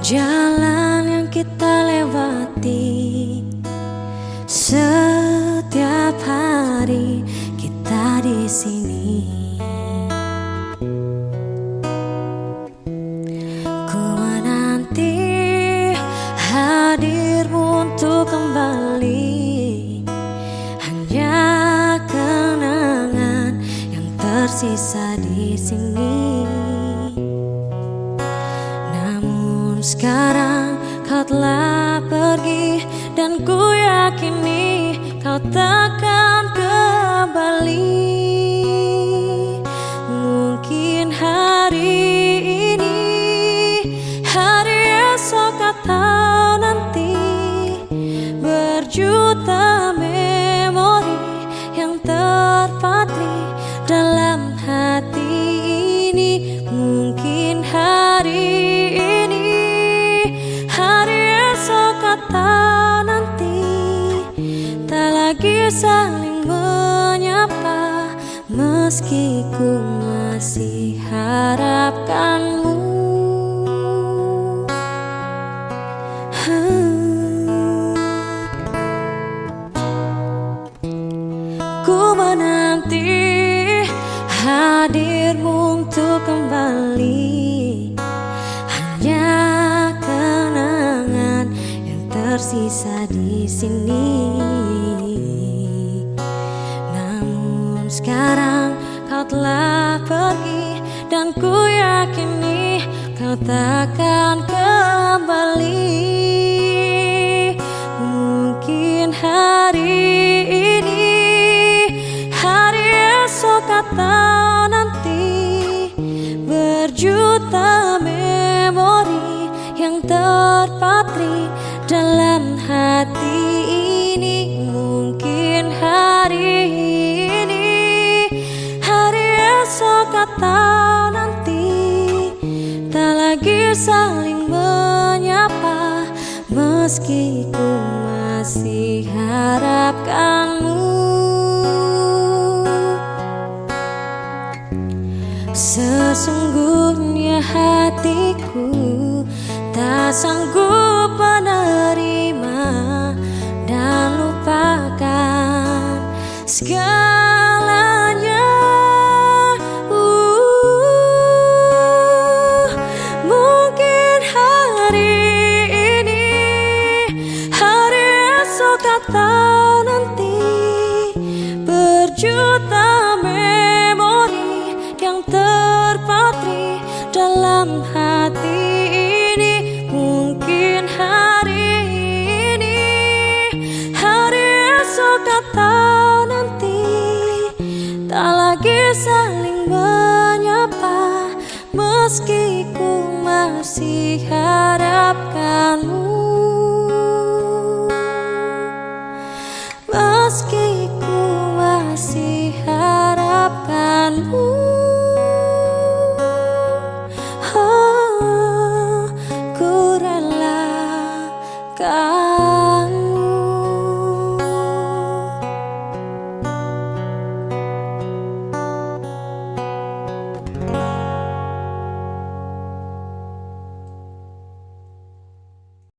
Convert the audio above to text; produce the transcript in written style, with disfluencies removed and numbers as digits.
Jalan yang kita lewati setiap hari kita di sini. Ku menanti hadirmu untuk kembali. Hanya kenangan yang tersisa di sini. Sekarang kau telah pergi dan ku yakini kau takkan kembali. Mungkin hari ini, hari esok atau nanti, berjuta memori yang terpatri dalam hati ini. Mungkin hari atau nanti tak lagi saling menyapa, meski ku masih harapkanmu. Ku menanti hadirmu untuk kembali. Hanya tersisa di sini. Namun sekarang kau telah pergi dan ku yakini kau takkan kembali. Mungkin hari ini, hari esok atau nanti, berjuta memori yang terpatri dalam hati ini. Mungkin hari ini, hari esok atau nanti, tak lagi saling menyapa, meski ku masih harapkanmu. Sesungguhnya hatiku tak sanggup menerima dan lupakan segalanya. Mungkin hari ini, hari esok atau nanti, berjuta memori yang terpatri dalam hati ini. Mungkin hari ini, hari esok atau nanti, tak lagi saling menyapa, meski ku masih harapkanmu.